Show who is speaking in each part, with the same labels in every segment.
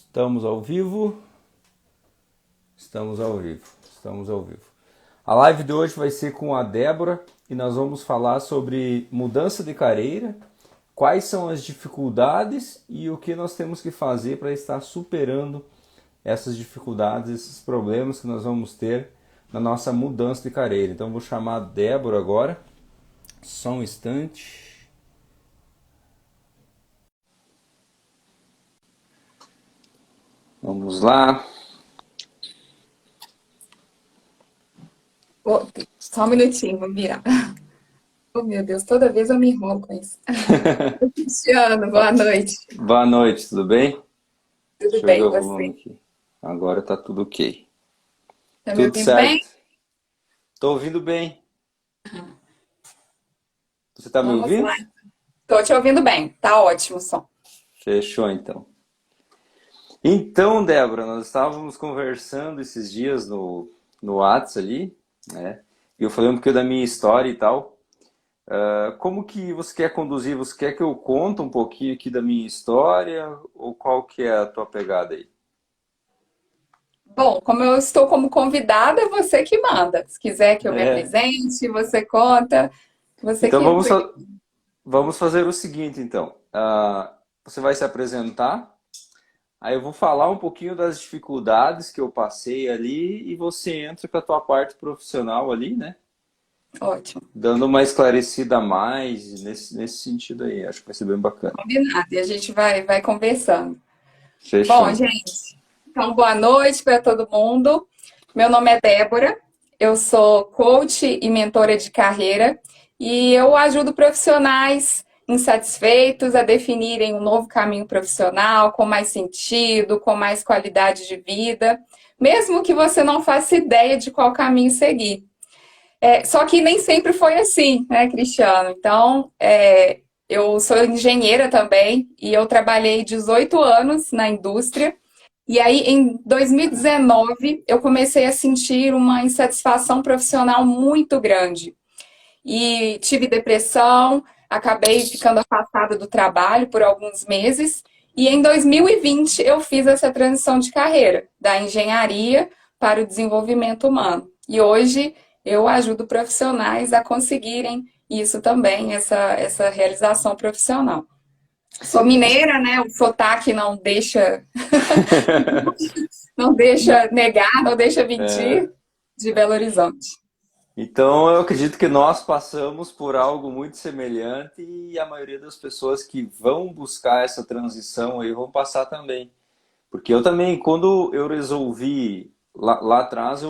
Speaker 1: Estamos ao vivo. Estamos ao vivo. Estamos ao vivo. A live de hoje vai ser com a Débora e nós vamos falar sobre mudança de carreira, quais são as dificuldades e o que nós temos que fazer para estar superando essas dificuldades, esses problemas que nós vamos ter na nossa mudança de carreira. Então vou chamar a Débora agora. Só um instante. Vamos lá.
Speaker 2: Só um minutinho, vou virar. Oh, meu Deus, toda vez eu me enrolo com isso. Cristiano, boa noite.
Speaker 1: Boa noite, tudo bem?
Speaker 2: Tudo
Speaker 1: Deixa eu ver
Speaker 2: bem, e
Speaker 1: o volume
Speaker 2: você?
Speaker 1: aqui. Agora tá tudo ok.
Speaker 2: Tá me
Speaker 1: Tudo
Speaker 2: ouvindo bem?
Speaker 1: certo? Tô ouvindo bem. Você tá me
Speaker 2: Vamos
Speaker 1: ouvindo?
Speaker 2: lá. Tô te ouvindo bem, tá ótimo o som.
Speaker 1: Fechou então. Então, Débora, nós estávamos conversando esses dias no WhatsApp ali, né? E eu falei um pouquinho da minha história e tal. Como que você quer conduzir? Você quer que eu conte um pouquinho aqui da minha história? Ou qual que é a tua pegada aí?
Speaker 2: Bom, como eu estou como convidada, é você que manda. Se quiser que eu me
Speaker 1: É.
Speaker 2: apresente, você conta. Você
Speaker 1: Então
Speaker 2: que...
Speaker 1: vamos fazer o seguinte, então. Você vai se apresentar. Aí eu vou falar um pouquinho das dificuldades que eu passei ali e você entra com a tua parte profissional ali, né?
Speaker 2: Ótimo,
Speaker 1: Dando uma esclarecida a mais nesse sentido aí. Acho que vai ser bem bacana.
Speaker 2: combinado. E a gente vai conversando.
Speaker 1: Fechou,
Speaker 2: Bom,
Speaker 1: então.
Speaker 2: gente, então boa noite para todo mundo. Meu nome é Débora, eu sou coach e mentora de carreira e eu ajudo profissionais insatisfeitos a definirem um novo caminho profissional com mais sentido, com mais qualidade de vida, mesmo que você não faça ideia de qual caminho seguir. Só que nem sempre foi assim, né, Cristiano? Então, eu sou engenheira também e eu trabalhei 18 anos na indústria. E aí, em 2019, eu comecei a sentir uma insatisfação profissional muito grande. E tive depressão, acabei ficando afastada do trabalho por alguns meses. E em 2020, eu fiz essa transição de carreira, da engenharia para o desenvolvimento humano. E hoje eu ajudo profissionais a conseguirem isso também, essa realização profissional. Sou mineira, né? O sotaque não deixa negar, não deixa mentir, de Belo Horizonte.
Speaker 1: Então, eu acredito que nós passamos por algo muito semelhante e a maioria das pessoas que vão buscar essa transição aí vão passar também. Porque eu também, quando eu resolvi lá atrás,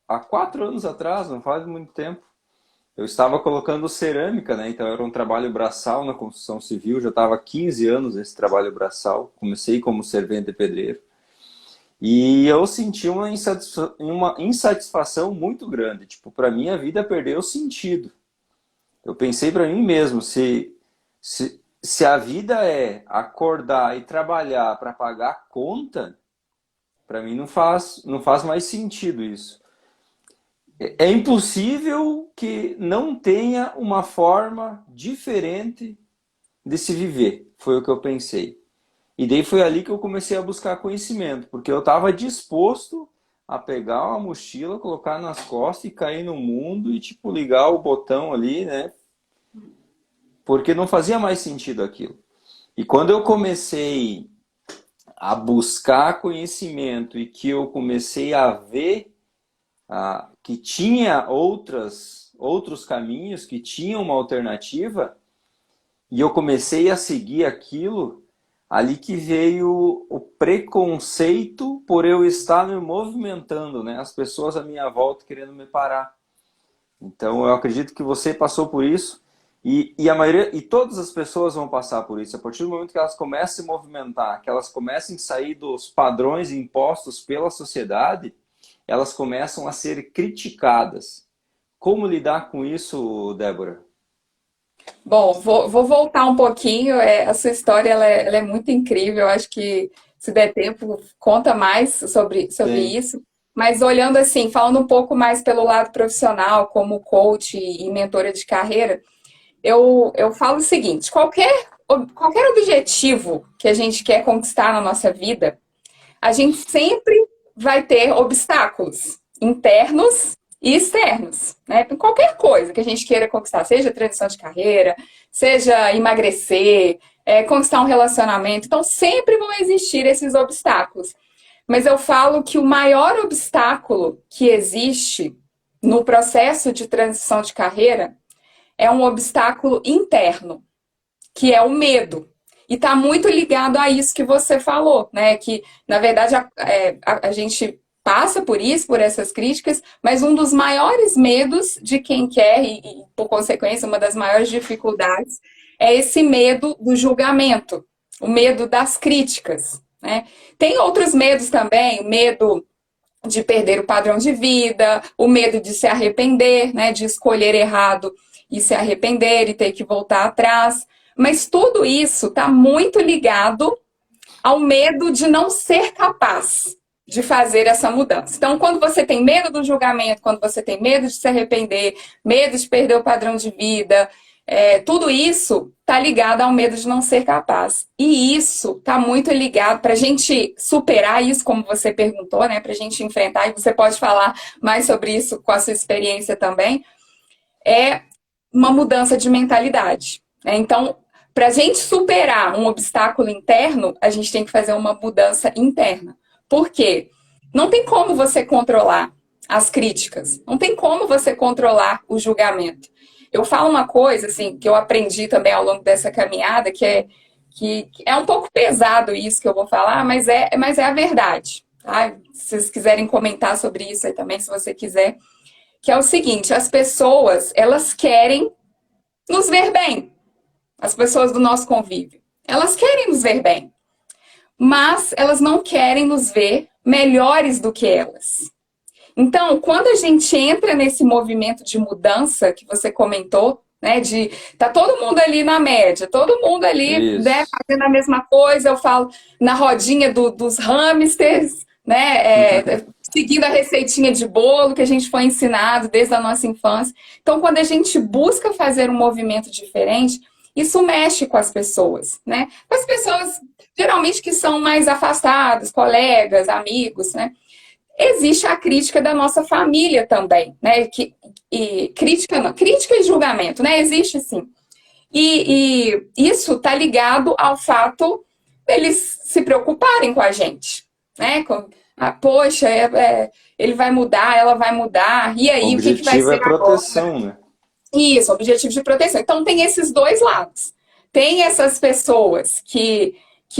Speaker 1: há 4 anos atrás, não faz muito tempo, eu estava colocando cerâmica, né? Então era um trabalho braçal na construção civil, já estava há 15 anos nesse trabalho braçal. Comecei como servente de pedreiro. E eu senti uma insatisfação muito grande. Tipo, para mim a vida perdeu sentido. Eu pensei para mim mesmo, se a vida é acordar e trabalhar para pagar a conta, para mim não faz mais sentido isso. É impossível que não tenha uma forma diferente de se viver. Foi o que eu pensei. E daí foi ali que eu comecei a buscar conhecimento, porque eu estava disposto a pegar uma mochila, colocar nas costas e cair no mundo e tipo ligar o botão ali, né? Porque não fazia mais sentido aquilo. E quando eu comecei a buscar conhecimento e que eu comecei a ver que tinha outros caminhos, que tinha uma alternativa, e eu comecei a seguir aquilo, ali que veio o preconceito por eu estar me movimentando, né? As pessoas à minha volta querendo me parar. Então eu acredito que você passou por isso e a maioria e todas as pessoas vão passar por isso. A partir do momento que elas começam a se movimentar, que elas começam a sair dos padrões impostos pela sociedade, elas começam a ser criticadas. Como lidar com isso, Débora?
Speaker 2: Bom, vou voltar um pouquinho. A sua história ela é muito incrível. Eu acho que, se der tempo, conta mais sobre
Speaker 1: Sim.
Speaker 2: isso. Mas olhando assim, falando um pouco mais pelo lado profissional, como coach e mentora de carreira, eu falo o seguinte: qualquer objetivo que a gente quer conquistar na nossa vida, a gente sempre vai ter obstáculos internos e externos, né? Em qualquer coisa que a gente queira conquistar, seja transição de carreira, seja emagrecer, conquistar um relacionamento. Então, sempre vão existir esses obstáculos. Mas eu falo que o maior obstáculo que existe no processo de transição de carreira é um obstáculo interno, que é o medo. E está muito ligado a isso que você falou, né? Que, na verdade, a gente passa por isso, por essas críticas, mas um dos maiores medos de quem quer, por consequência, uma das maiores dificuldades, é esse medo do julgamento, o medo das críticas, né? Tem outros medos também, o medo de perder o padrão de vida, o medo de se arrepender, né? De escolher errado e se arrepender e ter que voltar atrás. Mas tudo isso está muito ligado ao medo de não ser capaz de fazer essa mudança. Então, quando você tem medo do julgamento, quando você tem medo de se arrepender, medo de perder o padrão de vida, tudo isso está ligado ao medo de não ser capaz. E isso está muito ligado, para a gente superar isso, como você perguntou, né? Para a gente enfrentar, e você pode falar mais sobre isso com a sua experiência também, é uma mudança de mentalidade. Né? Então, para a gente superar um obstáculo interno, a gente tem que fazer uma mudança interna. Por quê? Não tem como você controlar as críticas, não tem como você controlar o julgamento. Eu falo uma coisa assim que eu aprendi também ao longo dessa caminhada, que é um pouco pesado isso que eu vou falar, mas é a verdade. Tá? Se vocês quiserem comentar sobre isso aí também, se você quiser, que é o seguinte: as pessoas, elas querem nos ver bem. As pessoas do nosso convívio. Elas querem nos ver bem, mas elas não querem nos ver melhores do que elas. Então, quando a gente entra nesse movimento de mudança que você comentou, né, de tá todo mundo ali na média, todo mundo ali, né,
Speaker 1: Isso.
Speaker 2: fazendo a mesma coisa, eu falo na rodinha dos hamsters, né, seguindo a receitinha de bolo que a gente foi ensinado desde a nossa infância. Então, quando a gente busca fazer um movimento diferente, isso mexe com as pessoas, né? Com as pessoas, geralmente, que são mais afastadas, colegas, amigos, né? Existe a crítica da nossa família também, né? Crítica e julgamento, né? Existe sim. E isso está ligado ao fato deles se preocuparem com a gente, né? Poxa, ele vai mudar, ela vai mudar, e
Speaker 1: O
Speaker 2: aí, o que vai
Speaker 1: objetivo é
Speaker 2: ser agora?
Speaker 1: proteção, né?
Speaker 2: Isso, objetivo de proteção. Então, tem esses dois lados. Tem essas pessoas que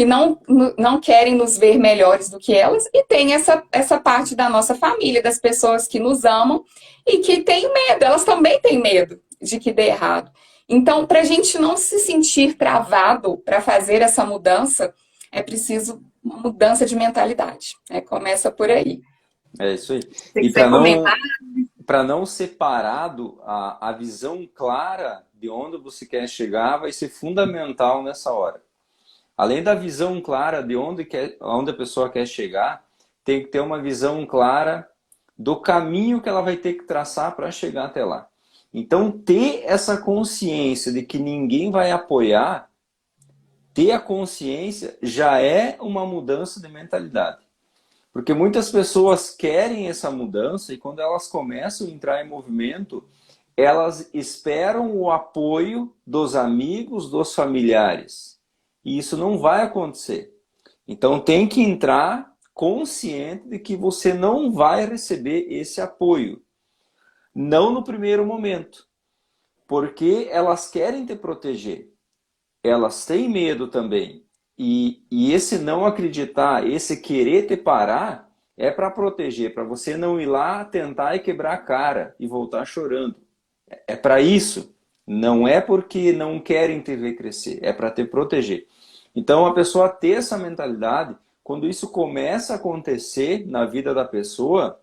Speaker 2: não querem nos ver melhores do que elas, e tem essa parte da nossa família, das pessoas que nos amam e que têm medo, elas também têm medo de que dê errado. Então, para a gente não se sentir travado para fazer essa mudança, é preciso uma mudança de mentalidade. Né? Começa por aí.
Speaker 1: É isso aí.
Speaker 2: Se
Speaker 1: E
Speaker 2: quiser comentar.
Speaker 1: para não ser parado, a visão clara de onde você quer chegar vai ser fundamental nessa hora. Além da visão clara de onde a pessoa quer chegar, tem que ter uma visão clara do caminho que ela vai ter que traçar para chegar até lá. Então, ter essa consciência de que ninguém vai apoiar, ter a consciência já é uma mudança de mentalidade. Porque muitas pessoas querem essa mudança e quando elas começam a entrar em movimento, elas esperam o apoio dos amigos, dos familiares. E isso não vai acontecer. Então tem que entrar consciente de que você não vai receber esse apoio. Não no primeiro momento. Porque elas querem te proteger. Elas têm medo também. E esse não acreditar, esse querer te parar, é para proteger, para você não ir lá tentar e quebrar a cara e voltar chorando. É para isso. Não é porque não querem te ver crescer, é para te proteger. Então a pessoa ter essa mentalidade, quando isso começa a acontecer na vida da pessoa,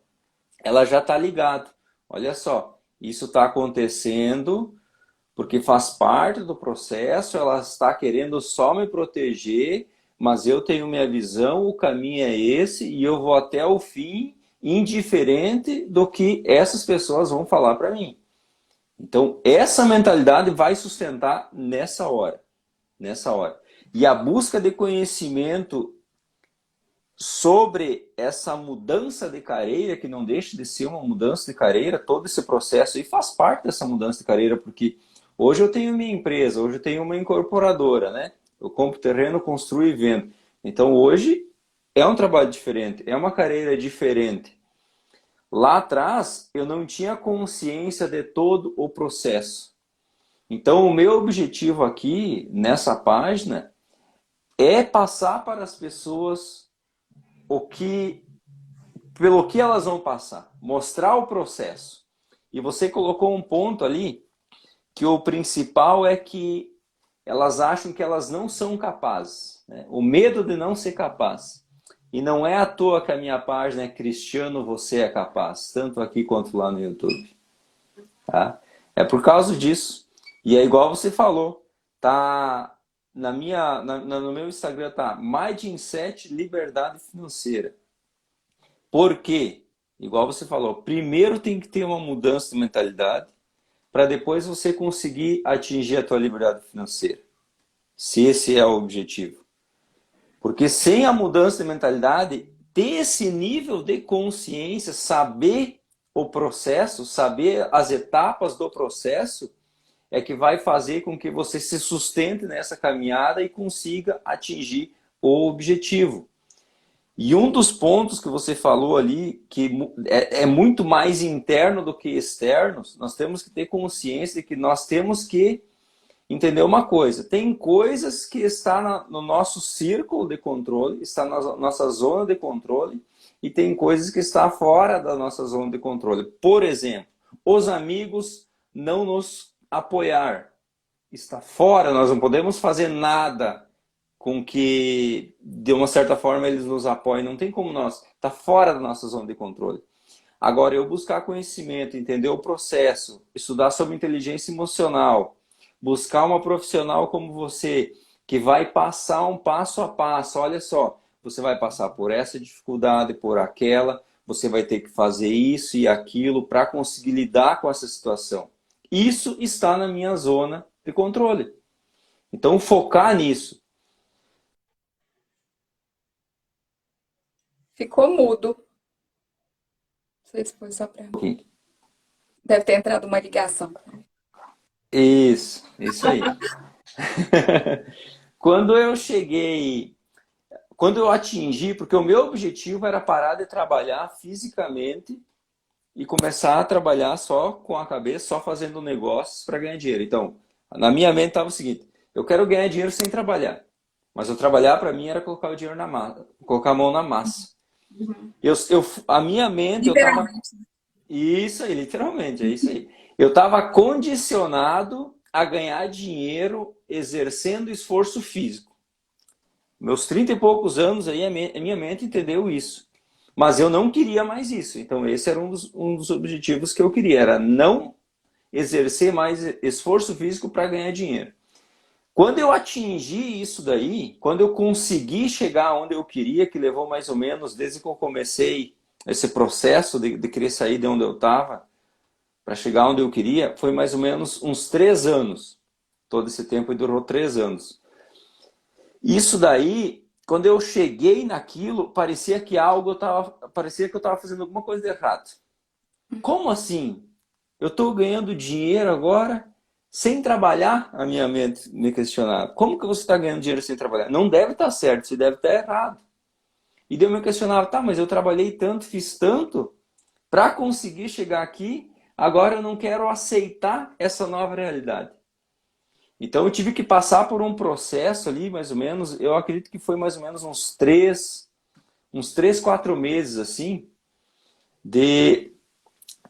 Speaker 1: ela já está ligada. Olha só, isso está acontecendo porque faz parte do processo, ela está querendo só me proteger, mas eu tenho minha visão, o caminho é esse e eu vou até o fim, indiferente do que essas pessoas vão falar para mim. Então, essa mentalidade vai sustentar nessa hora. Nessa hora. E a busca de conhecimento sobre essa mudança de carreira, que não deixa de ser uma mudança de carreira, todo esse processo, e faz parte dessa mudança de carreira, porque hoje eu tenho minha empresa, hoje eu tenho uma incorporadora, né? Eu compro terreno, construo e vendo. Então hoje é um trabalho diferente, é uma carreira diferente. Lá atrás eu não tinha consciência de todo o processo. Então o meu objetivo aqui, nessa página, é passar para as pessoas o que, pelo que elas vão passar, mostrar o processo. E você colocou um ponto ali que o principal é que elas acham que elas não são capazes, né? O medo de não ser capaz. E não é à toa que a minha página é Cristiano, você é capaz, tanto aqui quanto lá no YouTube. Tá? É por causa disso. E é igual você falou, tá no meu Instagram tá Mindset Liberdade Financeira. Por quê? Igual você falou, primeiro tem que ter uma mudança de mentalidade para depois você conseguir atingir a tua liberdade financeira. Se esse é o objetivo. Porque sem a mudança de mentalidade, ter esse nível de consciência, saber o processo, saber as etapas do processo, é que vai fazer com que você se sustente nessa caminhada e consiga atingir o objetivo. E um dos pontos que você falou ali, que é muito mais interno do que externo, nós temos que ter consciência de que nós temos que entender uma coisa. Tem coisas que está no nosso círculo de controle, está na nossa zona de controle, e tem coisas que está fora da nossa zona de controle. Por exemplo, os amigos não nos apoiar. Está fora, nós não podemos fazer nada com que, de uma certa forma, eles nos apoiem. Não tem como nós. Está fora da nossa zona de controle. Agora, eu buscar conhecimento, entender o processo, estudar sobre inteligência emocional, buscar uma profissional como você, que vai passar um passo a passo. Olha só, você vai passar por essa dificuldade, por aquela, você vai ter que fazer isso e aquilo para conseguir lidar com essa situação. Isso está na minha zona de controle. Então, focar nisso.
Speaker 2: Ficou mudo. Não sei se foi só para mim. Deve ter entrado uma ligação.
Speaker 1: Isso aí. Quando eu cheguei, quando eu atingi, porque o meu objetivo era parar de trabalhar fisicamente e começar a trabalhar só com a cabeça, só fazendo negócios para ganhar dinheiro. Então, na minha mente estava o seguinte: eu quero ganhar dinheiro sem trabalhar. Mas eu trabalhar para mim era colocar o dinheiro na massa, colocar a mão na massa. A minha mente, eu estava. Isso aí, literalmente, é isso aí. Eu estava condicionado a ganhar dinheiro exercendo esforço físico. Meus 30 e poucos anos aí, a minha mente entendeu isso. Mas eu não queria mais isso. Então esse era um dos objetivos que eu queria, era não exercer mais esforço físico para ganhar dinheiro. Quando eu atingi isso daí, quando eu consegui chegar onde eu queria, que levou mais ou menos, desde que eu comecei esse processo de querer sair de onde eu estava, para chegar onde eu queria, foi mais ou menos uns 3 anos. Todo esse tempo durou 3 anos. Isso daí, quando eu cheguei naquilo, parecia que parecia que eu estava fazendo alguma coisa de errado. Como assim? Eu estou ganhando dinheiro agora sem trabalhar? A minha mente me questionava. Como que você está ganhando dinheiro sem trabalhar? Não deve estar certo, você deve estar errado. E daí eu me questionava, tá, mas eu trabalhei tanto, fiz tanto para conseguir chegar aqui, agora eu não quero aceitar essa nova realidade. Então eu tive que passar por um processo ali, mais ou menos, eu acredito que foi mais ou menos uns 3, 4 meses assim,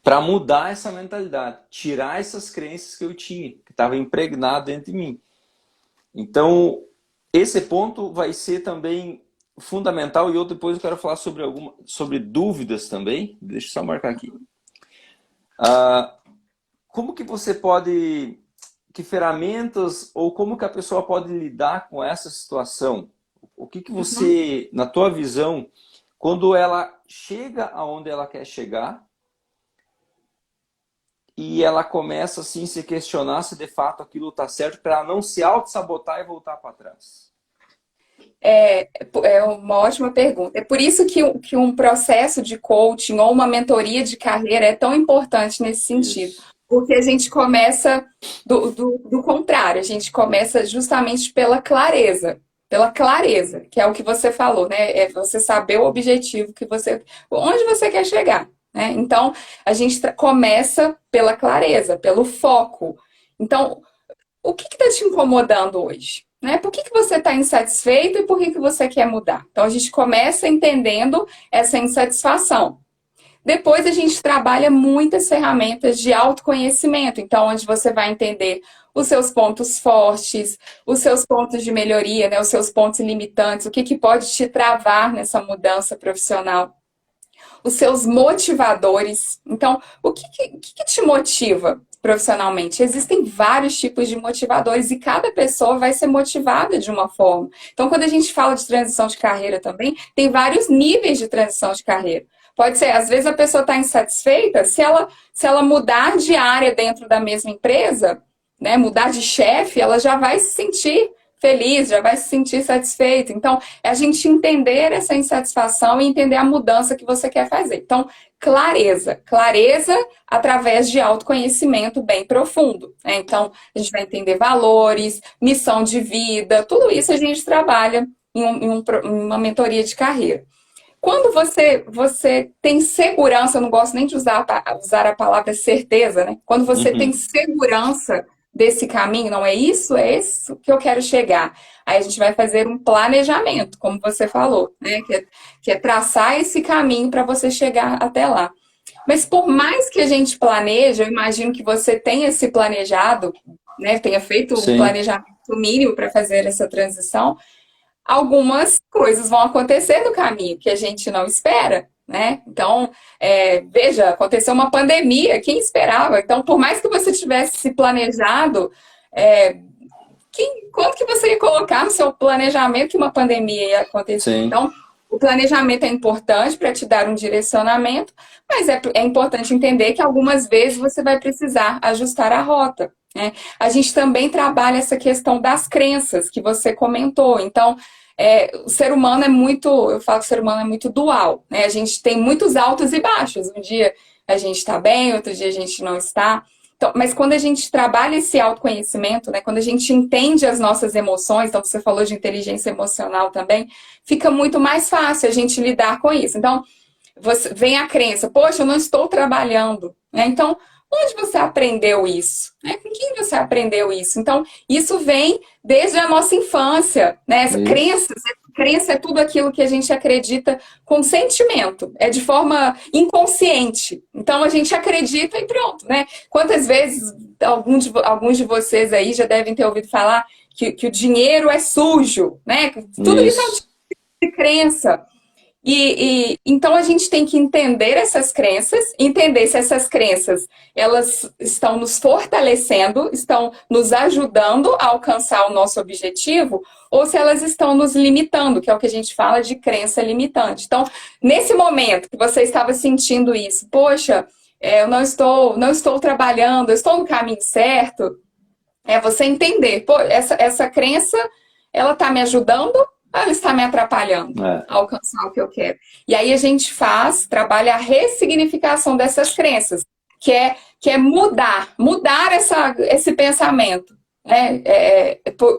Speaker 1: para mudar essa mentalidade, tirar essas crenças que eu tinha, que estava impregnado dentro de mim. Então, esse ponto vai ser também fundamental, e eu depois eu quero falar sobre dúvidas também. Deixa eu só marcar aqui. Como que você pode, que ferramentas ou como que a pessoa pode lidar com essa situação? O que você, na tua visão, quando ela chega aonde ela quer chegar e ela começa assim se questionar se de fato aquilo está certo, para ela não se auto-sabotar e voltar para trás?
Speaker 2: É uma ótima pergunta. É por isso que um processo de coaching ou uma mentoria de carreira é tão importante nesse sentido.
Speaker 1: Isso.
Speaker 2: Porque a gente começa do contrário, a gente começa justamente pela clareza. Pela clareza, que é o que você falou, né? É você saber o objetivo que você, onde você quer chegar, né? Então, a gente começa pela clareza, pelo foco. Então, o que está te incomodando hoje? Né? Por que você está insatisfeito e por que você quer mudar? Então, a gente começa entendendo essa insatisfação. Depois, a gente trabalha muitas ferramentas de autoconhecimento. Então, onde você vai entender os seus pontos fortes, os seus pontos de melhoria, né? Os seus pontos limitantes, o que pode te travar nessa mudança profissional, os seus motivadores. Então, o que te motiva profissionalmente? Existem vários tipos de motivadores e cada pessoa vai ser motivada de uma forma. Então, quando a gente fala de transição de carreira também, tem vários níveis de transição de carreira. Pode ser, às vezes a pessoa está insatisfeita, se ela mudar de área dentro da mesma empresa, né, mudar de chefe, ela já vai se sentir feliz, já vai se sentir satisfeito. Então, é a gente entender essa insatisfação e entender a mudança que você quer fazer. Então, clareza. Clareza através de autoconhecimento bem profundo, né? Então, a gente vai entender valores, missão de vida, tudo isso a gente trabalha em uma mentoria de carreira. Quando você tem segurança, eu não gosto nem de usar a palavra certeza, né? Quando você tem
Speaker 1: Uhum.
Speaker 2: segurança desse caminho, não é isso, é isso que eu quero chegar. Aí a gente vai fazer um planejamento, como você falou, né? Que é traçar esse caminho para você chegar até lá. Mas por mais que a gente planeje, eu imagino que você tenha se planejado, né? Tenha feito um
Speaker 1: Sim.
Speaker 2: planejamento mínimo para fazer essa transição, algumas coisas vão acontecer no caminho que a gente não espera, né? Então, veja, aconteceu uma pandemia, quem esperava? Então, por mais que você tivesse se planejado, é, quando que você ia colocar no seu planejamento que uma pandemia ia acontecer?
Speaker 1: Sim.
Speaker 2: Então, o planejamento é importante para te dar um direcionamento, mas é importante entender que algumas vezes você vai precisar ajustar a rota, né? A gente também trabalha essa questão das crenças que você comentou. Então, o ser humano é muito, eu falo que o ser humano é muito dual, né? A gente tem muitos altos e baixos. Um dia a gente está bem, outro dia a gente não está. Então, mas quando a gente trabalha esse autoconhecimento, né, quando a gente entende as nossas emoções, então você falou de inteligência emocional também, fica muito mais fácil a gente lidar com isso. Então, vem a crença, poxa, eu não estou trabalhando, né? Então, onde você aprendeu isso? Né? Com quem você aprendeu isso? Então, isso vem desde a nossa infância, né? Essa
Speaker 1: Isso.
Speaker 2: crença é tudo aquilo que a gente acredita com sentimento, é de forma inconsciente. Então, a gente acredita e pronto, né? Quantas vezes alguns de vocês aí já devem ter ouvido falar que o dinheiro é sujo, né? Tudo isso é um
Speaker 1: Isso.
Speaker 2: tipo de crença. Então a gente tem que entender essas crenças, entender se essas crenças elas estão nos fortalecendo, estão nos ajudando a alcançar o nosso objetivo, ou se elas estão nos limitando, que é o que a gente fala de crença limitante. Então, nesse momento que você estava sentindo isso, poxa, eu não estou trabalhando, eu estou no caminho certo, é você entender, pô, essa crença, ela está me ajudando ou ela está me atrapalhando
Speaker 1: É.
Speaker 2: a alcançar o que eu quero? E aí a gente trabalha a ressignificação dessas crenças, que é mudar esse pensamento, né?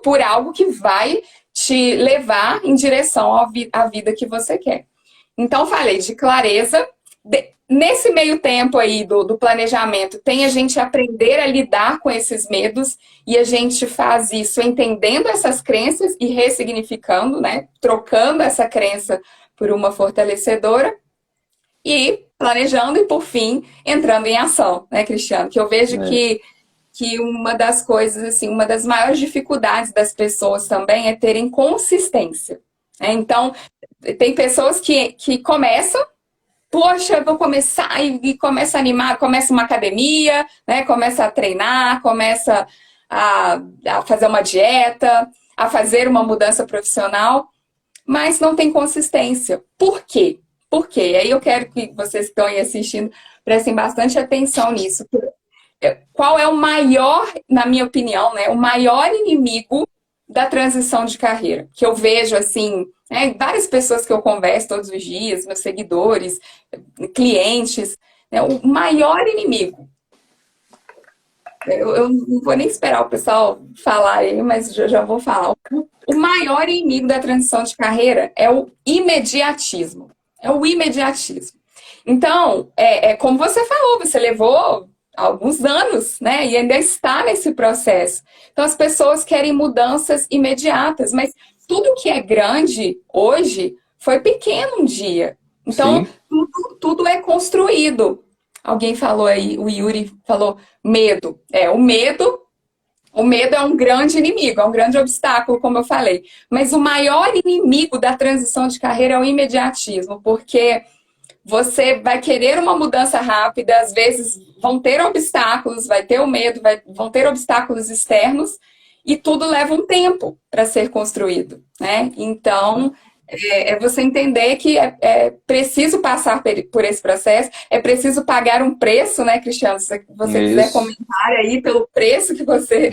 Speaker 2: Por algo que vai te levar em direção à vida que você quer. Então, falei de clareza. Nesse meio tempo aí do planejamento, tem a gente aprender a lidar com esses medos e a gente faz isso entendendo essas crenças e ressignificando, né? Trocando essa crença por uma fortalecedora e planejando e, por fim, entrando em ação, né, Cristiano? Que eu vejo
Speaker 1: É.
Speaker 2: que uma das coisas, assim, uma das maiores dificuldades das pessoas também é terem consistência, né? Então, tem pessoas que começam, poxa, eu vou começar e começa a animar, começa uma academia, né? Começa a treinar, começa a fazer uma dieta, a fazer uma mudança profissional, mas não tem consistência. Por quê? Por quê? E aí eu quero que vocês que estão aí assistindo prestem bastante atenção nisso. Qual é o maior, na minha opinião, né? O maior inimigo da transição de carreira? Que eu vejo, assim, né, várias pessoas que eu converso todos os dias, meus seguidores, clientes, né, o maior inimigo. Eu não vou nem esperar o pessoal falar aí, mas já vou falar. O maior inimigo da transição de carreira é o imediatismo. É o imediatismo. Então, como você falou, você levou alguns anos, né? E ainda está nesse processo. Então, as pessoas querem mudanças imediatas, mas tudo que é grande hoje foi pequeno um dia. Então,
Speaker 1: Sim,
Speaker 2: tudo é construído. Alguém falou aí, o Yuri falou medo. O medo é um grande inimigo, é um grande obstáculo, como eu falei. Mas o maior inimigo da transição de carreira é o imediatismo, porque você vai querer uma mudança rápida, às vezes vão ter obstáculos, vai ter o medo, vão ter obstáculos externos, e tudo leva um tempo para ser construído, né? Então, você entender que é preciso passar por esse processo, é preciso pagar um preço, né, Cristiano? Se você quiser
Speaker 1: isso.
Speaker 2: comentar aí pelo preço que você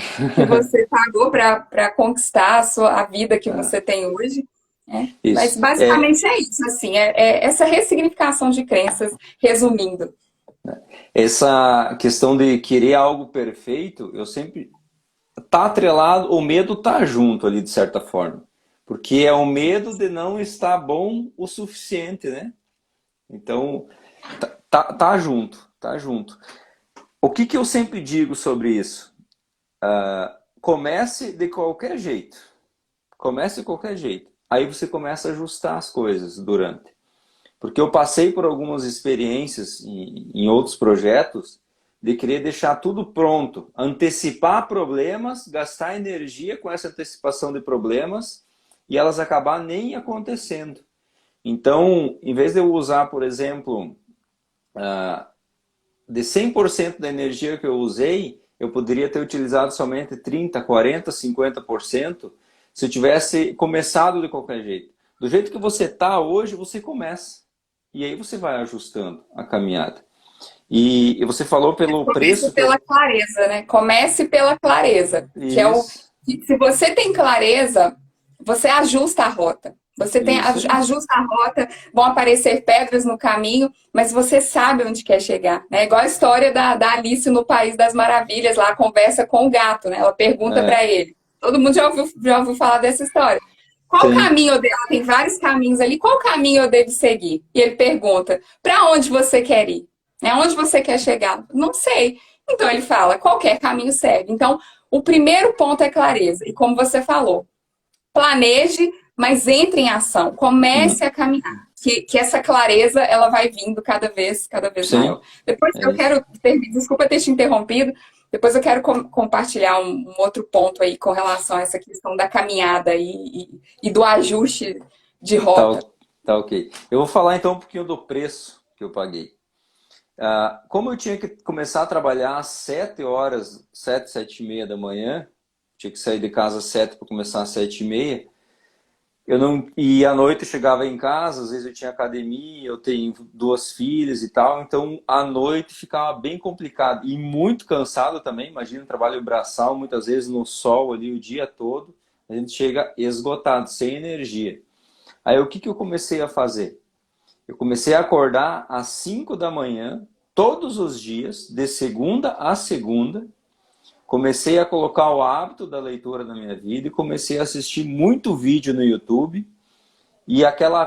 Speaker 2: pagou para conquistar a vida que você tem hoje, né? Mas
Speaker 1: Isso.
Speaker 2: basicamente é isso, assim, essa ressignificação de crenças, resumindo.
Speaker 1: Essa questão de querer algo perfeito, eu sempre tá atrelado, o medo tá junto ali de certa forma, porque é o medo de não estar bom o suficiente, né? Então tá junto, tá junto. O que que eu sempre digo sobre isso? Comece de qualquer jeito, comece de qualquer jeito. Aí você começa a ajustar as coisas durante. Porque eu passei por algumas experiências em outros projetos de querer deixar tudo pronto, antecipar problemas, gastar energia com essa antecipação de problemas e elas acabar nem acontecendo. Então, em vez de eu usar, por exemplo, de 100% da energia que eu usei, eu poderia ter utilizado somente 30, 40, 50% se eu tivesse começado de qualquer jeito. Do jeito que você está hoje, você começa. E aí você vai ajustando a caminhada. E você falou pelo
Speaker 2: Comece
Speaker 1: preço que
Speaker 2: pela
Speaker 1: eu...
Speaker 2: clareza, né? Comece pela clareza, que é o.
Speaker 1: Isso,
Speaker 2: Se você tem clareza, você ajusta a rota. Você
Speaker 1: isso aí.
Speaker 2: ajusta a rota, vão aparecer pedras no caminho, mas você sabe onde quer chegar. Né? Igual a história da Alice no País das Maravilhas, lá conversa com o gato, né? Ela pergunta para
Speaker 1: É,
Speaker 2: ele. Todo mundo já ouviu falar dessa história. Qual
Speaker 1: sim,
Speaker 2: caminho eu devo? Tem vários caminhos ali. Qual caminho eu devo seguir? E ele pergunta: para onde você quer ir? Né? Onde você quer chegar? Não sei. Então ele fala: qualquer caminho serve. Então, o primeiro ponto é clareza. E como você falou, planeje, mas entre em ação. Comece a caminhar. Que essa clareza ela vai vindo cada vez maior.
Speaker 1: sim,
Speaker 2: Depois
Speaker 1: é
Speaker 2: eu
Speaker 1: isso.
Speaker 2: quero, desculpa ter te interrompido, depois eu quero compartilhar um outro ponto aí com relação a essa questão da caminhada e do ajuste de
Speaker 1: Tá,
Speaker 2: rota.
Speaker 1: tá ok. Eu vou falar então um pouquinho do preço que eu paguei. Como eu tinha que começar a trabalhar às 7 horas, 7, 7 e meia da manhã, tinha que sair de casa às 7 para começar às 7 e meia, eu não, e à noite eu chegava em casa, às vezes eu tinha academia, eu tenho duas filhas e tal, então à noite ficava bem complicado e muito cansado também. Imagina, trabalho braçal, muitas vezes no sol ali o dia todo, a gente chega esgotado, sem energia. Aí o que que eu comecei a fazer? Eu comecei a acordar às 5 da manhã, todos os dias, de segunda a segunda. Comecei a colocar o hábito da leitura na minha vida e comecei a assistir muito vídeo no YouTube. E aquela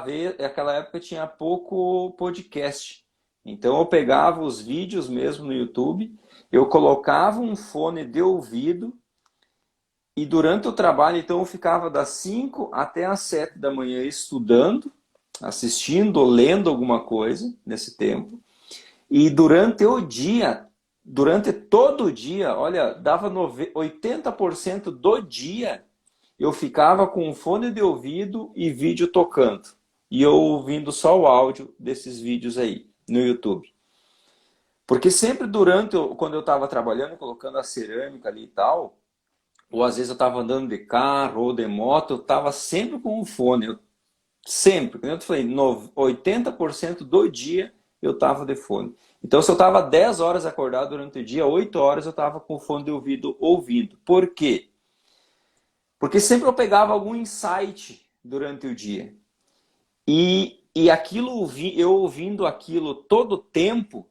Speaker 1: época tinha pouco podcast. Então eu pegava os vídeos mesmo no YouTube, eu colocava um fone de ouvido e durante o trabalho, então eu ficava das 5 até as 7 da manhã estudando, assistindo, lendo alguma coisa nesse tempo. E durante o dia, durante todo o dia, olha, dava 80% do dia, eu ficava com um fone de ouvido e vídeo tocando. E eu ouvindo só o áudio desses vídeos aí no YouTube. Porque sempre quando eu estava trabalhando, colocando a cerâmica ali e tal, ou às vezes eu estava andando de carro ou de moto, eu estava sempre com um fone. Sempre, como eu te falei, 80% do dia eu estava de fone. Então, se eu estava 10 horas acordado durante o dia, 8 horas eu estava com o fone de ouvido ouvindo. Por quê? Porque sempre eu pegava algum insight durante o dia. E aquilo, eu ouvindo aquilo todo o tempo,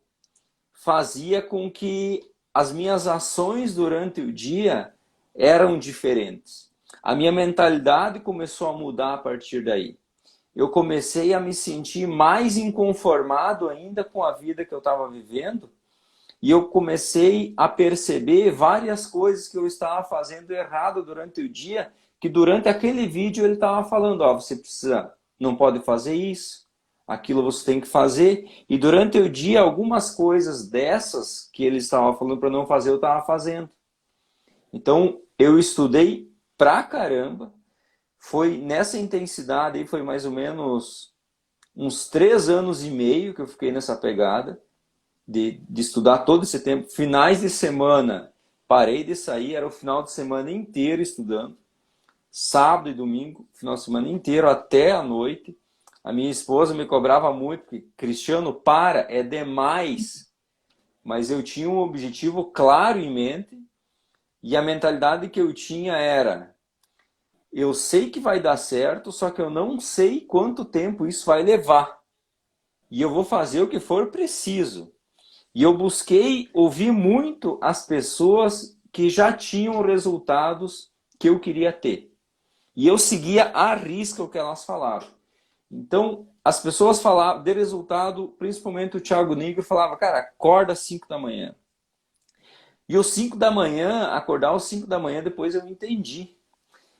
Speaker 1: fazia com que as minhas ações durante o dia eram diferentes. A minha mentalidade começou a mudar a partir daí. Eu comecei a me sentir mais inconformado ainda com a vida que eu estava vivendo, e eu comecei a perceber várias coisas que eu estava fazendo errado durante o dia, que durante aquele vídeo ele estava falando, ó, você precisa, não pode fazer isso, aquilo você tem que fazer. E durante o dia, algumas coisas dessas que ele estava falando para não fazer, eu estava fazendo. Então, eu estudei pra caramba. Foi nessa intensidade, aí foi mais ou menos uns 3 anos e meio que eu fiquei nessa pegada de estudar todo esse tempo. Finais de semana, parei de sair, era o final de semana inteiro estudando. Sábado e domingo, final de semana inteiro, até a noite. A minha esposa me cobrava muito, porque Cristiano, para, é demais. Mas eu tinha um objetivo claro em mente, e a mentalidade que eu tinha era, eu sei que vai dar certo, só que eu não sei quanto tempo isso vai levar. E eu vou fazer o que for preciso. E eu busquei ouvir muito as pessoas que já tinham resultados que eu queria ter. E eu seguia à risca o que elas falavam. Então, as pessoas falavam de resultado, principalmente o Thiago Nigro falava, cara, acorda às 5 da manhã. E os 5 da manhã, acordar às 5 da manhã, depois eu entendi.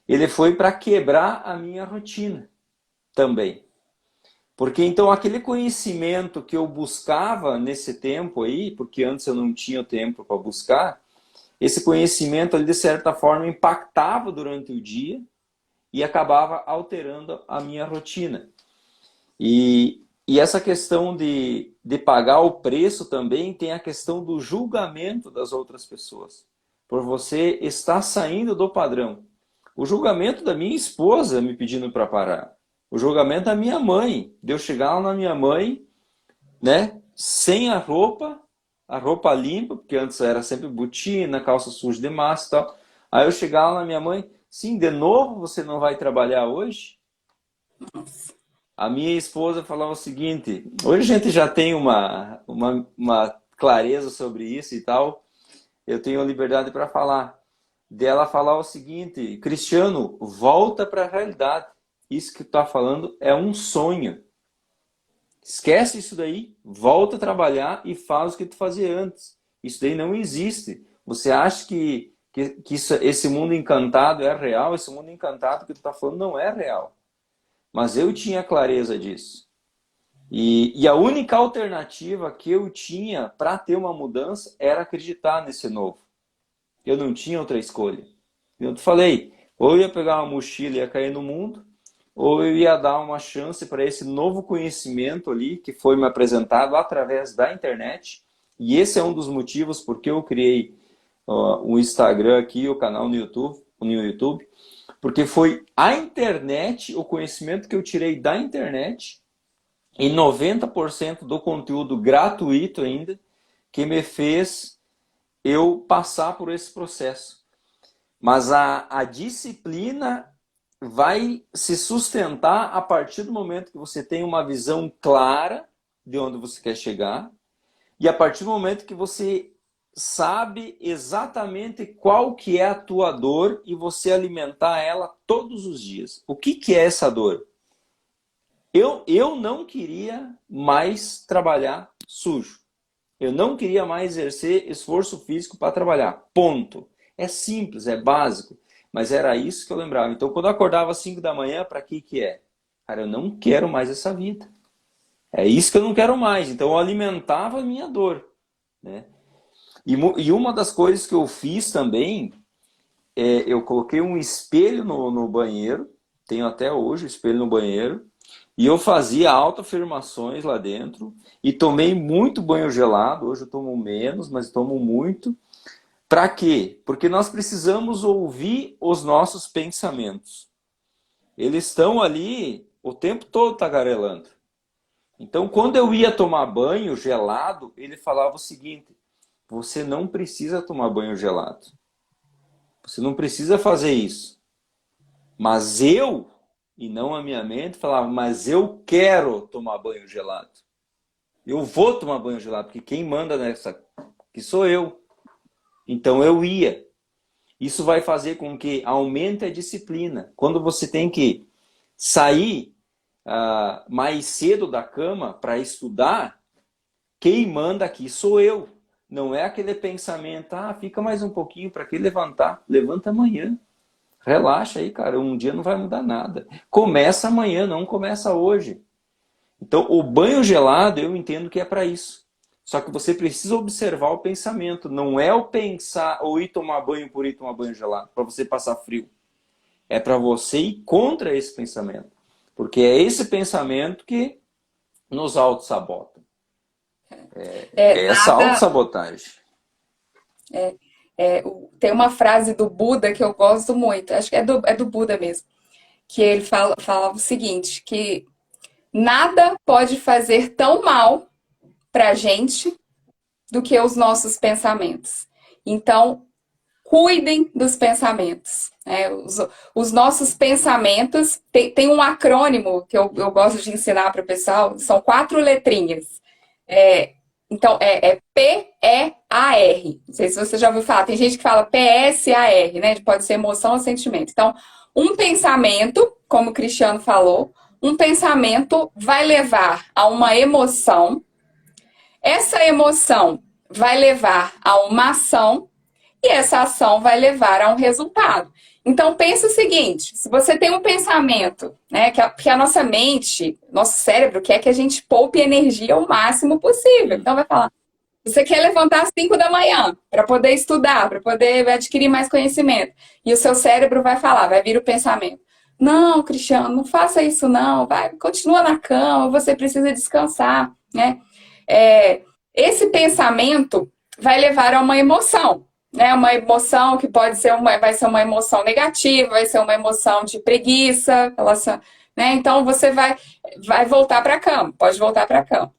Speaker 1: Ele foi para quebrar a minha rotina também. Porque então aquele conhecimento que eu buscava nesse tempo aí, porque antes eu não tinha tempo para buscar, esse conhecimento ali, de certa forma, impactava durante o dia e acabava alterando a minha rotina. E essa questão de pagar o preço também tem a questão do julgamento das outras pessoas. Por você estar saindo do padrão. O julgamento da minha esposa me pedindo para parar. O julgamento da minha mãe. De eu chegar lá na minha mãe, né, sem a roupa limpa, porque antes era sempre botina, calça suja de massa e tal. Aí eu chegava lá na minha mãe, sim, de novo você não vai trabalhar hoje? A minha esposa falava o seguinte, hoje a gente já tem uma clareza sobre isso e tal, eu tenho liberdade para falar. Dela falar o seguinte, Cristiano, volta para a realidade. Isso que tu está falando é um sonho. Esquece isso daí, volta a trabalhar e faz o que tu fazia antes. Isso daí não existe. Você acha que esse mundo encantado é real? Esse mundo encantado que tu está falando não é real. Mas eu tinha clareza disso. E a única alternativa que eu tinha para ter uma mudança era acreditar nesse novo. Eu não tinha outra escolha. Eu te falei, ou eu ia pegar uma mochila e ia cair no mundo, ou eu ia dar uma chance para esse novo conhecimento ali que foi me apresentado através da internet. E esse é um dos motivos porque eu criei o Instagram aqui, o canal no YouTube, porque foi a internet, o conhecimento que eu tirei da internet, e 90% do conteúdo gratuito ainda, que me fez eu passar por esse processo. Mas a disciplina vai se sustentar a partir do momento que você tem uma visão clara de onde você quer chegar e a partir do momento que você sabe exatamente qual que é a tua dor e você alimentar ela todos os dias. O que é essa dor? Eu não queria mais trabalhar sujo. Eu não queria mais exercer esforço físico para trabalhar. Ponto. É simples, é básico. Mas era isso que eu lembrava. Então, quando eu acordava às 5 da manhã, para que é? Cara, eu não quero mais essa vida. É isso que eu não quero mais. Então, eu alimentava a minha dor. Né? E uma das coisas que eu fiz também, eu coloquei um espelho no banheiro. Tenho até hoje o espelho no banheiro. E eu fazia autoafirmações lá dentro. E tomei muito banho gelado. Hoje eu tomo menos, mas tomo muito. Para quê? Porque nós precisamos ouvir os nossos pensamentos. Eles estão ali o tempo todo tagarelando. Então, quando eu ia tomar banho gelado, ele falava o seguinte, você não precisa tomar banho gelado. Você não precisa fazer isso. Mas eu, e não a minha mente, falava, mas eu quero tomar banho gelado. Eu vou tomar banho gelado, porque quem manda nessa que sou eu. Então eu ia. Isso vai fazer com que aumente a disciplina. Quando você tem que sair mais cedo da cama para estudar, quem manda aqui sou eu. Não é aquele pensamento, fica mais um pouquinho, para que levantar? Levanta amanhã. Relaxa aí, cara, um dia não vai mudar nada. Começa amanhã, não começa hoje. Então, o banho gelado, eu entendo que é para isso. Só que você precisa observar o pensamento. Não é o pensar ou ir tomar banho por ir tomar banho gelado, para você passar frio. É para você ir contra esse pensamento. Porque é esse pensamento que nos auto-sabota. É essa
Speaker 2: Nada.
Speaker 1: auto-sabotagem.
Speaker 2: Tem uma frase do Buda que eu gosto muito, acho que é do Buda mesmo, que ele falava o seguinte, que nada pode fazer tão mal pra gente do que os nossos pensamentos. Então, cuidem dos pensamentos. Né? Os nossos pensamentos, tem um acrônimo que eu gosto de ensinar para o pessoal, são 4 letrinhas. É, então, é P-E-A-R. Não sei se você já ouviu falar. Tem gente que fala P-S-A-R, né? Pode ser emoção ou sentimento. Então, um pensamento, como o Cristiano falou, um pensamento vai levar a uma emoção. Essa emoção vai levar a uma ação e essa ação vai levar a um resultado. Então, pensa o seguinte, se você tem um pensamento, né, que a nossa mente, nosso cérebro quer que a gente poupe energia o máximo possível. Então, vai falar, você quer levantar às 5 da manhã para poder estudar, para poder adquirir mais conhecimento. E o seu cérebro vai falar, vai vir o pensamento. Não, Cristiano, não faça isso não, vai, continua na cama, você precisa descansar, né? Esse pensamento vai levar a uma emoção, né? Uma emoção que vai ser uma emoção negativa, vai ser uma emoção de preguiça, né? Então você vai voltar para a cama, pode voltar para a cama.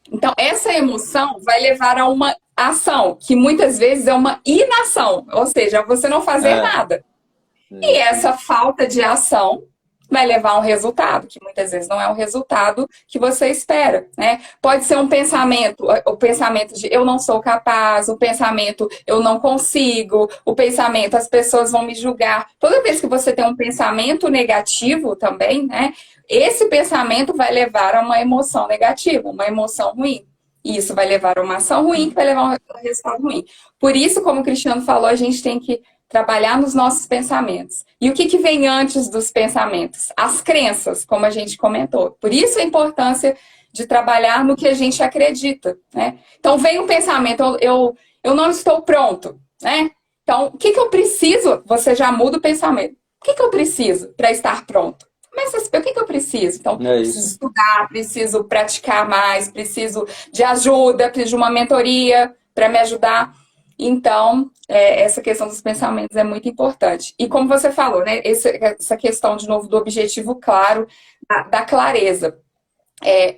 Speaker 2: Então essa emoção vai levar a uma ação, que muitas vezes é uma inação, ou seja, você não fazer nada. E essa falta de ação vai levar a um resultado, que muitas vezes não é o resultado que você espera, né? Pode ser um pensamento, o pensamento de eu não sou capaz, o pensamento eu não consigo, o pensamento as pessoas vão me julgar. Toda vez que você tem um pensamento negativo também, né? Esse pensamento vai levar a uma emoção negativa, uma emoção ruim. E isso vai levar a uma ação ruim, que vai levar a um resultado ruim. Por isso, como o Cristiano falou, a gente tem que trabalhar nos nossos pensamentos. E o que vem antes dos pensamentos? As crenças, como a gente comentou. Por isso a importância de trabalhar no que a gente acredita, né? Então vem um pensamento, eu não estou pronto, né? Então, o que eu preciso? Você já muda o pensamento. O que eu preciso para estar pronto? Começa a saber o que eu preciso. Então, preciso estudar, preciso praticar mais, preciso de ajuda, preciso de uma mentoria para me ajudar. Então, essa questão dos pensamentos é muito importante. E como você falou, né? Essa questão, de novo, do objetivo claro, da clareza.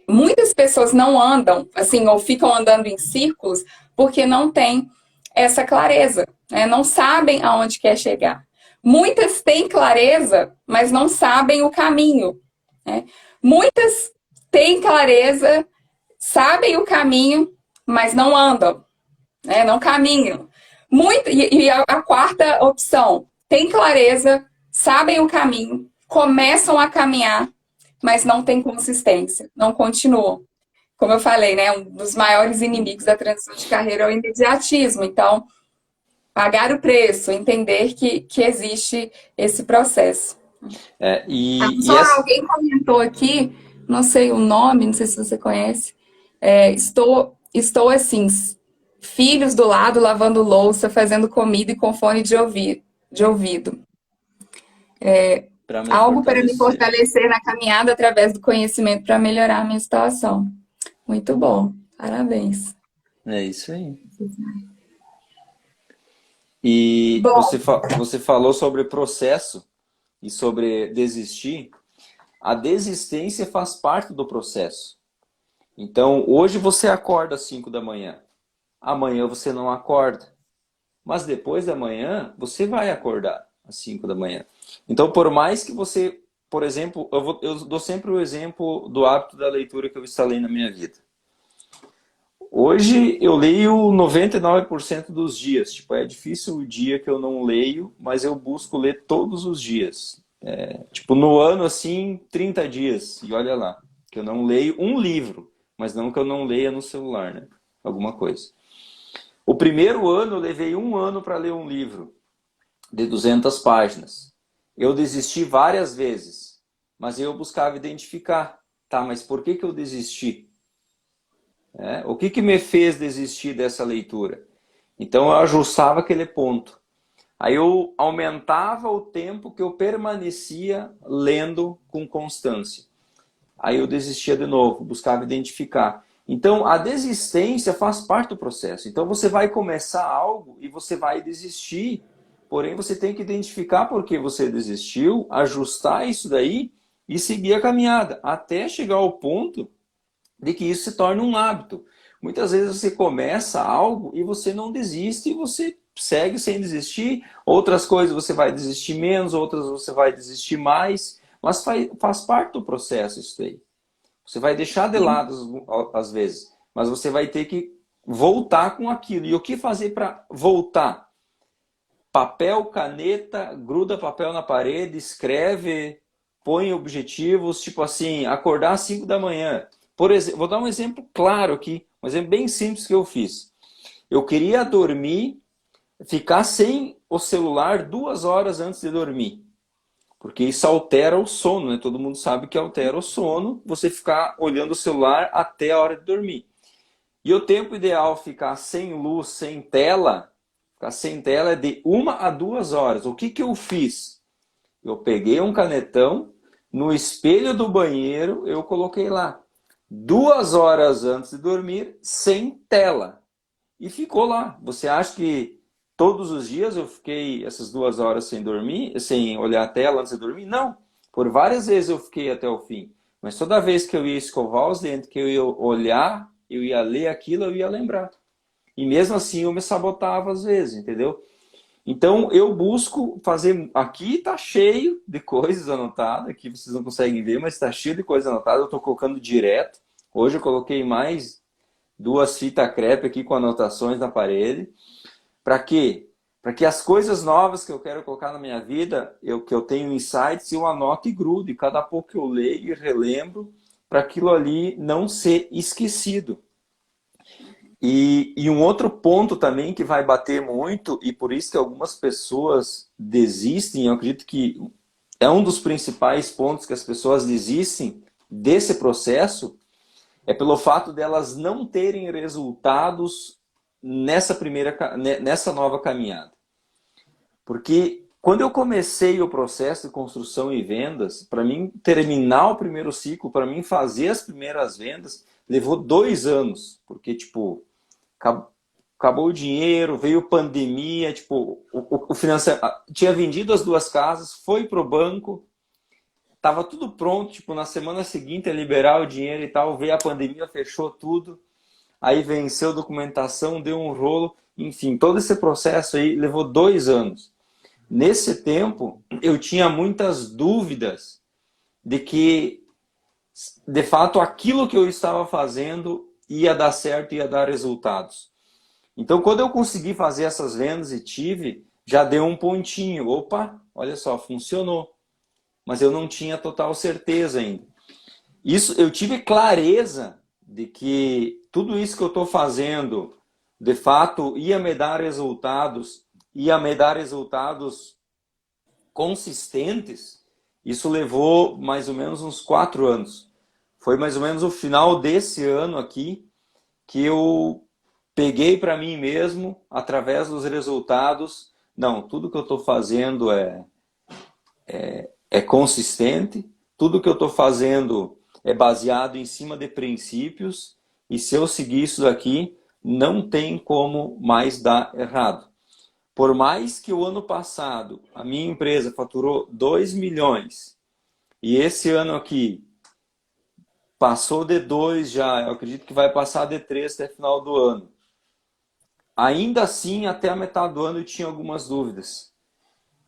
Speaker 2: Muitas pessoas não andam, assim, ou ficam andando em círculos porque não têm essa clareza, né? Não sabem aonde quer chegar. Muitas têm clareza, mas não sabem o caminho, né? Muitas têm clareza, sabem o caminho, mas não andam, né? Não caminham. E a quarta opção, tem clareza, sabem o caminho, começam a caminhar, mas não tem consistência, não continuam. Como eu falei, né? Um dos maiores inimigos da transição de carreira é o imediatismo. Então, pagar o preço, entender que existe esse processo. Alguém comentou aqui, não sei o nome, não sei se você conhece, estou assim, filhos do lado, lavando louça, fazendo comida e com fone de ouvido. Algo para me fortalecer na caminhada através do conhecimento para melhorar a minha situação. Muito bom, parabéns.
Speaker 1: É isso aí. E você falou sobre processo e sobre desistir. A desistência faz parte do processo. Então, hoje você acorda às 5 da manhã. Amanhã você não acorda. Mas depois da manhã, você vai acordar. às 5 da manhã. Então, por mais que você, por exemplo, eu dou sempre o exemplo do hábito da leitura que eu instalei na minha vida. Hoje eu leio 99% dos dias. Tipo, é difícil o dia que eu não leio, mas eu busco ler todos os dias. Tipo, no ano, assim, 30 dias. E olha lá, que eu não leio um livro, mas não que eu não leia no celular, né? Alguma coisa. O primeiro ano eu levei um ano para ler um livro de 200 páginas. Eu desisti várias vezes, mas eu buscava identificar. Tá, mas por que eu desisti? O que me fez desistir dessa leitura? Então eu ajustava aquele ponto. Aí eu aumentava o tempo que eu permanecia lendo com constância. Aí eu desistia de novo, buscava identificar. Então a desistência faz parte do processo. Então você vai começar algo e você vai desistir, porém você tem que identificar por que você desistiu, ajustar isso daí e seguir a caminhada, até chegar ao ponto de que isso se torne um hábito. Muitas vezes você começa algo e você não desiste e você segue sem desistir. Outras coisas você vai desistir menos, outras você vai desistir mais, mas faz parte do processo isso daí. Você vai deixar de
Speaker 2: Sim.
Speaker 1: lado às vezes, mas você vai ter que voltar com aquilo. E o que fazer para voltar? Papel, caneta, gruda papel na parede, escreve, põe objetivos, tipo assim, acordar às 5 da manhã. Por exemplo, vou dar um exemplo claro aqui, um exemplo bem simples que eu fiz. Eu queria dormir, ficar sem o celular 2 horas antes de dormir. Porque isso altera o sono, né? Todo mundo sabe que altera o sono, você ficar olhando o celular até a hora de dormir. E o tempo ideal ficar sem luz, sem tela, ficar sem tela é de 1 a 2 horas. O que eu fiz? Eu peguei um canetão, no espelho do banheiro eu coloquei lá. 2 horas antes de dormir, sem tela. E ficou lá. Você acha que todos os dias eu fiquei essas 2 horas sem dormir, sem olhar a tela antes de dormir? Não. Por várias vezes eu fiquei até o fim. Mas toda vez que eu ia escovar os dentes, que eu ia olhar, eu ia ler aquilo, eu ia lembrar. E mesmo assim eu me sabotava às vezes, entendeu? Então eu busco fazer. Aqui está cheio de coisas anotadas, aqui vocês não conseguem ver, mas está cheio de coisas anotadas. Eu estou colocando direto. Hoje eu coloquei mais 2 fitas crepe aqui com anotações na parede. Para quê? Para que as coisas novas que eu quero colocar na minha vida, que eu tenho insights, eu anoto e grudo. E cada pouco eu leio e relembro para aquilo ali não ser esquecido. E um outro ponto também que vai bater muito, e por isso que algumas pessoas desistem, eu acredito que é um dos principais pontos que as pessoas desistem desse processo, é pelo fato delas não terem resultados nessa nova caminhada. Porque quando eu comecei o processo de construção e vendas, para mim terminar o primeiro ciclo, para mim fazer as primeiras vendas, levou 2 anos. Porque, tipo, acabou o dinheiro, veio pandemia, tipo, o financiamento, tinha vendido as 2 casas, foi pro banco, tava tudo pronto, tipo, na semana seguinte a liberar o dinheiro e tal, veio a pandemia, fechou tudo, aí venceu a documentação, deu um rolo, enfim, todo esse processo aí levou 2 anos. Nesse tempo, eu tinha muitas dúvidas de que, de fato, aquilo que eu estava fazendo ia dar certo, ia dar resultados. Então, quando eu consegui fazer essas vendas e tive, já deu um pontinho. Opa, olha só, funcionou. Mas eu não tinha total certeza ainda. Isso, eu tive clareza de que tudo isso que eu estou fazendo, de fato, ia me dar resultados consistentes. Isso levou mais ou menos uns 4 anos. Foi mais ou menos o final desse ano aqui que eu peguei para mim mesmo, através dos resultados, não, tudo que eu estou fazendo é consistente, tudo que eu estou fazendo é baseado em cima de princípios, e se eu seguir isso daqui, não tem como mais dar errado. Por mais que o ano passado a minha empresa faturou 2 milhões, e esse ano aqui passou de 2 já, eu acredito que vai passar de 3 até o final do ano. Ainda assim, até a metade do ano eu tinha algumas dúvidas.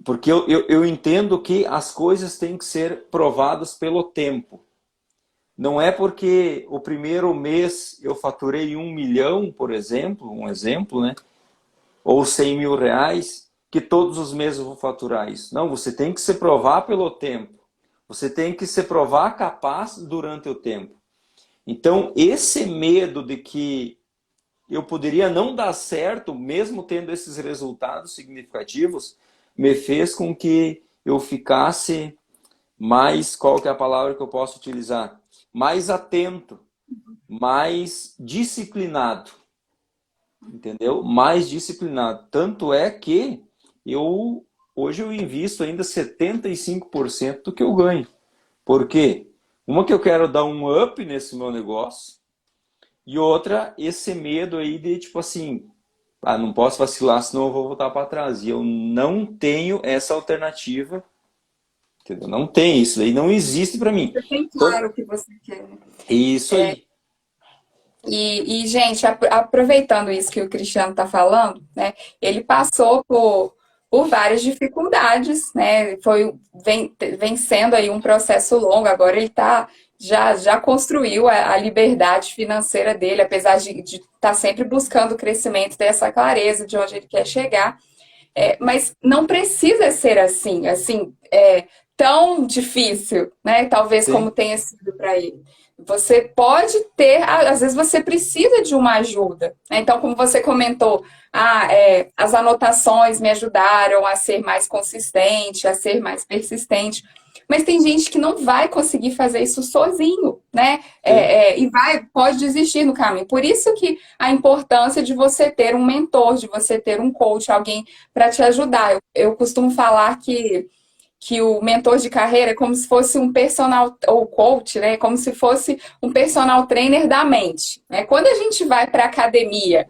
Speaker 1: porque eu entendo que as coisas têm que ser provadas pelo tempo. Não é porque o primeiro mês eu faturei 1 milhão, por exemplo, um exemplo, né? Ou 100 mil reais, que todos os meses eu vou faturar isso. Não, você tem que se provar pelo tempo. Você tem que se provar capaz durante o tempo. Então, esse medo de que eu poderia não dar certo, mesmo tendo esses resultados significativos, me fez com que eu ficasse mais, qual que é a palavra que eu posso utilizar? Mais atento, mais disciplinado, entendeu? Mais disciplinado. Tanto é que eu hoje eu invisto ainda 75% do que eu ganho. Por quê? Uma que eu quero dar um up nesse meu negócio e outra esse medo aí de tipo assim, ah, não posso vacilar, senão eu vou voltar para trás. E eu não tenho essa alternativa, entendeu? Não tem isso, aí não existe para mim.
Speaker 2: Você tem
Speaker 1: Então,
Speaker 2: claro o que você quer, né?
Speaker 1: é isso aí.
Speaker 2: Gente, aproveitando isso que o Cristiano está falando, né? Ele passou por várias dificuldades, né? Vem sendo aí um processo longo. Agora ele já construiu a liberdade financeira dele, apesar de estar sempre buscando o crescimento, ter essa clareza de onde ele quer chegar. Mas não precisa ser assim, tão difícil, né? Talvez como
Speaker 1: Sim,
Speaker 2: tenha sido para ele. Você pode ter, às vezes você precisa de uma ajuda, né? Então, como você comentou, as anotações me ajudaram a ser mais consistente, a ser mais persistente. Mas tem gente que não vai conseguir fazer isso sozinho, né?
Speaker 1: sim,
Speaker 2: Pode desistir no caminho. Por isso que a importância de você ter um mentor, de você ter um coach, alguém para te ajudar. Eu costumo falar que o mentor de carreira é como se fosse um personal, ou coach, né? Como se fosse um personal trainer da mente, né? Quando a gente vai para a academia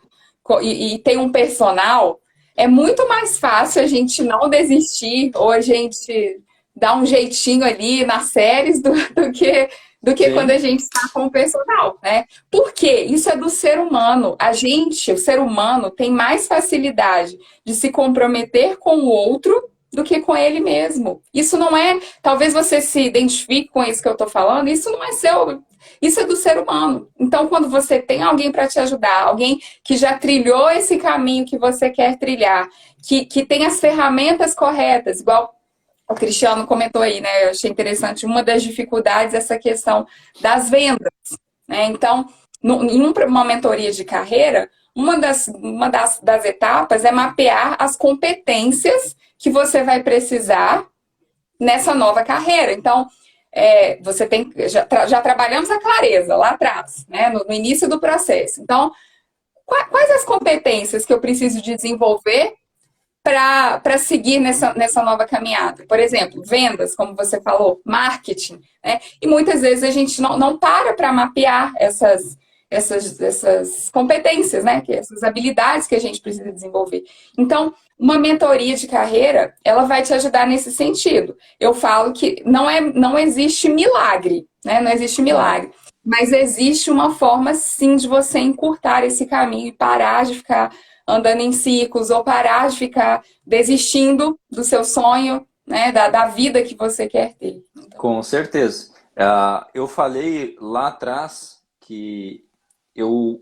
Speaker 2: e tem um personal, é muito mais fácil a gente não desistir ou a gente dar um jeitinho ali nas séries do que quando a
Speaker 1: sim,
Speaker 2: gente está com o personal, né? Por quê? Isso é do ser humano. O ser humano, tem mais facilidade de se comprometer com o outro do que com ele mesmo. Isso não é. Talvez você se identifique com isso que eu estou falando, isso não é seu. Isso é do ser humano. Então, quando você tem alguém para te ajudar, alguém que já trilhou esse caminho que você quer trilhar, que tem as ferramentas corretas, igual o Cristiano comentou aí, né? Eu achei interessante. Uma das dificuldades é essa questão das vendas, né? Então, em uma mentoria de carreira, das etapas é mapear as competências que você vai precisar nessa nova carreira. Então, você tem já trabalhamos a clareza lá atrás, né? No início do processo. Então, quais as competências que eu preciso desenvolver para seguir nessa nova caminhada? Por exemplo, vendas, como você falou, marketing, né? E muitas vezes a gente não para mapear essas competências, né? Essas habilidades que a gente precisa desenvolver. Então, uma mentoria de carreira, ela vai te ajudar nesse sentido. Eu falo que não existe milagre, né? Não existe
Speaker 1: claro.
Speaker 2: milagre. Mas existe uma forma, sim, de você encurtar esse caminho e parar de ficar andando em ciclos ou parar de ficar desistindo do seu sonho, né? Da vida que você quer ter. Então,
Speaker 1: Com certeza. Eu falei lá atrás que eu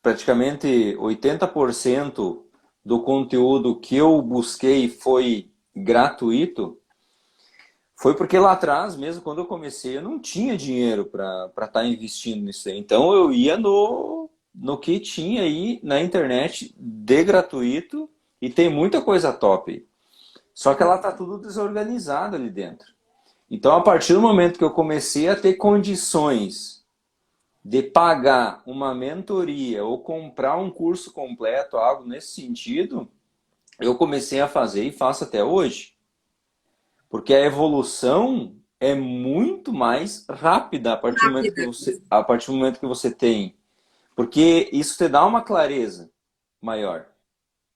Speaker 1: praticamente 80% do conteúdo que eu busquei foi gratuito. Foi porque lá atrás, mesmo quando eu comecei, eu não tinha dinheiro para estar investindo nisso aí. Então eu ia no que tinha aí na internet de gratuito e tem muita coisa top. Só que ela tá tudo desorganizada ali dentro. Então, a partir do momento que eu comecei a ter condições de pagar uma mentoria ou comprar um curso completo, algo nesse sentido, eu comecei a fazer e faço até hoje. Porque a evolução é muito mais rápida a partir do momento que você tem. Porque isso te dá uma clareza maior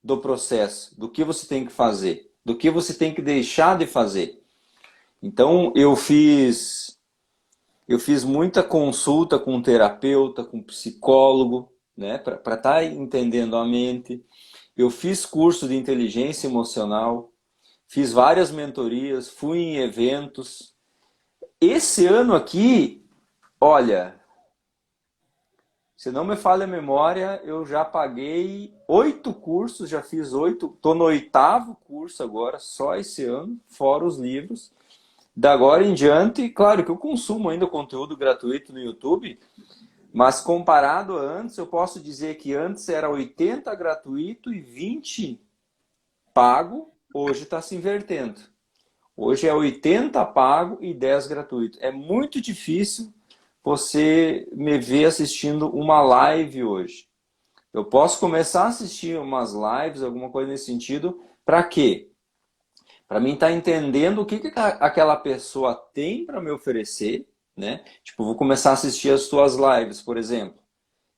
Speaker 1: do processo, do que você tem que fazer, do que você tem que deixar de fazer. Então eu fiz muita consulta com um terapeuta, com um psicólogo, né, para estar entendendo a mente. Eu fiz curso de inteligência emocional. fiz várias mentorias, fui em eventos. Esse ano aqui, olha, se não me falha a memória, eu já paguei 8 cursos, já fiz 8, estou no 8º curso agora, só esse ano, fora os livros. Da agora em diante, claro que eu consumo ainda conteúdo gratuito no YouTube, mas comparado a antes, eu posso dizer que antes era 80 gratuito e 20 pago, hoje está se invertendo. Hoje é 80 pago e 10 gratuito. É muito difícil você me ver assistindo uma live hoje. Eu posso começar a assistir umas lives, alguma coisa nesse sentido, para quê? Para mim estar entendendo o que aquela pessoa tem para me oferecer, né? Tipo, vou começar a assistir as suas lives, por exemplo.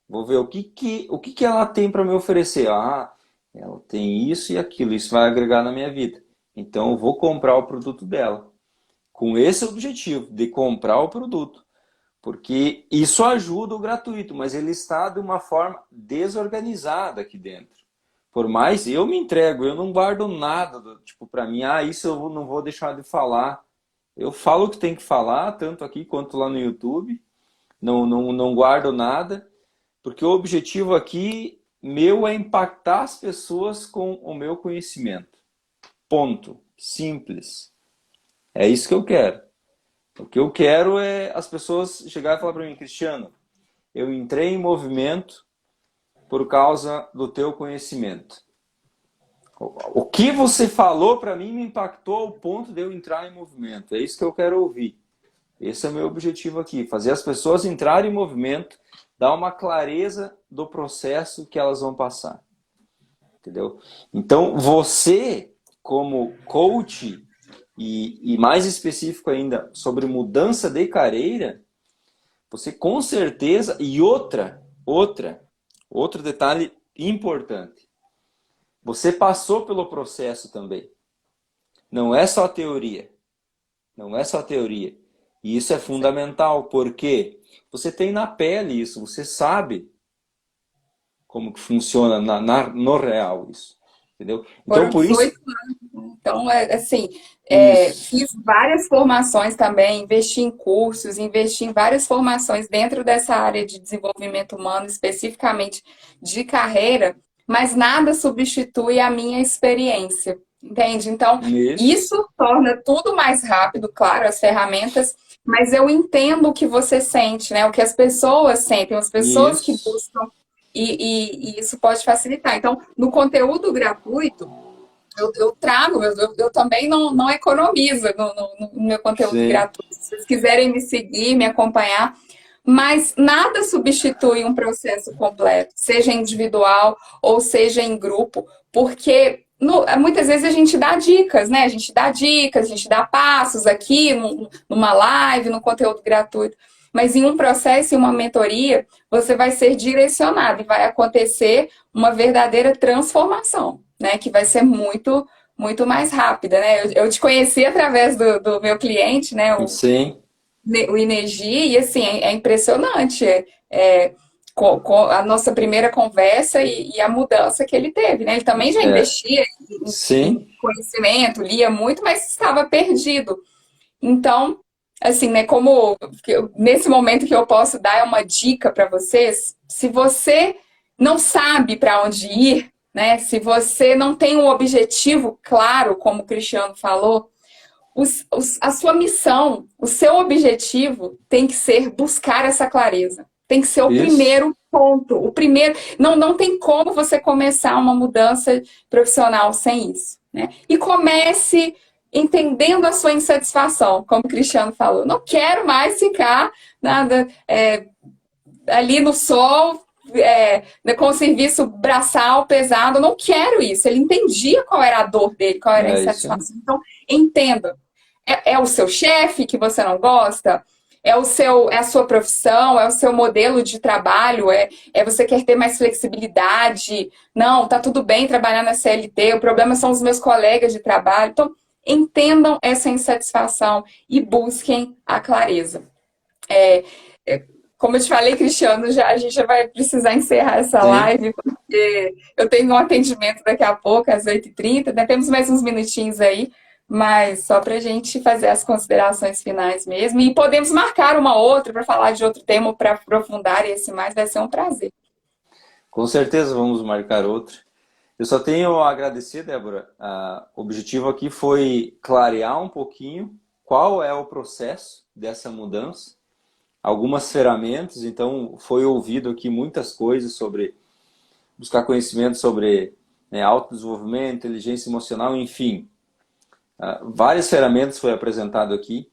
Speaker 1: Vou ver o que ela tem para me oferecer. Ah, ela tem isso e aquilo, isso vai agregar na minha vida. Então eu vou comprar o produto dela. Com esse objetivo, de comprar o produto. Porque isso ajuda o gratuito, mas ele está de uma forma desorganizada aqui dentro. Por mais eu me entrego, eu não guardo nada, tipo, para mim, isso eu não vou deixar de falar. Eu falo o que tem que falar, tanto aqui quanto lá no YouTube. Não guardo nada, porque o objetivo aqui meu é impactar as pessoas com o meu conhecimento. Ponto. Simples. É isso que eu quero. O que eu quero é as pessoas chegarem e falar para mim, Cristiano, eu entrei em movimento por causa do teu conhecimento. O que você falou para mim me impactou ao ponto de eu entrar em movimento. É isso que eu quero ouvir. Esse é o meu objetivo aqui, fazer as pessoas entrarem em movimento, dar uma clareza do processo que elas vão passar. Entendeu? Então, você, como coach, e mais específico ainda, sobre mudança de carreira, você com certeza... E outro detalhe importante. Você passou pelo processo também. Não é só teoria. Não é só teoria. E isso é fundamental, porque você tem na pele isso, você sabe como que funciona no real isso. Entendeu? Então,
Speaker 2: Foram
Speaker 1: por isso...
Speaker 2: 18 anos. Então, assim,
Speaker 1: Isso.
Speaker 2: fiz várias formações também, investi em cursos, investi em várias formações dentro dessa área de desenvolvimento humano, especificamente de carreira, mas nada substitui a minha experiência, entende? Então,
Speaker 1: Isso.
Speaker 2: isso torna tudo mais rápido, claro, as ferramentas, mas eu entendo o que você sente, né? O que as pessoas sentem, as pessoas que
Speaker 1: Isso.
Speaker 2: buscam, e isso pode facilitar. Então, no conteúdo gratuito, eu trago, eu também não economizo no meu conteúdo
Speaker 1: Sim.
Speaker 2: gratuito. Se vocês quiserem me seguir, me acompanhar, mas nada substitui um processo completo, seja individual ou seja em grupo, porque muitas vezes a gente dá dicas, né? A gente dá dicas, a gente dá passos aqui, numa live, no conteúdo gratuito. Mas em um processo, em uma mentoria, você vai ser direcionado e vai acontecer uma verdadeira transformação, né? Que vai ser muito mais rápida, né? Eu te conheci através do meu cliente, né?
Speaker 1: Sim.
Speaker 2: O Energia, e assim, é impressionante. A nossa primeira conversa e a mudança que ele teve, né? Ele também já
Speaker 1: É.
Speaker 2: investia em
Speaker 1: Sim.
Speaker 2: conhecimento, lia muito, mas estava perdido. Então, assim, né, nesse momento que eu posso dar uma dica para vocês, se você não sabe para onde ir, né, se você não tem um objetivo claro, como o Cristiano falou, a sua missão, o seu objetivo tem que ser buscar essa clareza. Tem que ser o
Speaker 1: Isso.
Speaker 2: primeiro ponto. O primeiro. Não tem como você começar uma mudança profissional sem isso. Né? E comece entendendo a sua insatisfação, como o Cristiano falou. Não quero mais ficar nada ali no sol, com o serviço braçal pesado. Eu não quero isso. Ele entendia qual era a dor dele, qual era a
Speaker 1: É isso aí.
Speaker 2: insatisfação. Então, entenda. É o seu chefe que você não gosta? É a sua profissão? É o seu modelo de trabalho? Você quer ter mais flexibilidade? Não, tá tudo bem trabalhar na CLT, o problema são os meus colegas de trabalho. Então, entendam essa insatisfação e busquem a clareza. como eu te falei, Cristiano, a gente já vai precisar encerrar essa
Speaker 1: Sim,
Speaker 2: live, porque eu tenho um atendimento daqui a pouco, às 8h30, né? Temos mais uns minutinhos aí, mas só para a gente fazer as considerações finais mesmo. E podemos marcar uma outra para falar de outro tema, para aprofundar esse mais, vai ser um prazer.
Speaker 1: com certeza vamos marcar outro. Eu só tenho a agradecer, Débora. O objetivo aqui foi clarear um pouquinho qual é o processo dessa mudança, algumas ferramentas, então foi ouvido aqui muitas coisas sobre buscar conhecimento sobre, né, autodesenvolvimento, inteligência emocional, enfim. Várias ferramentas foi apresentado aqui.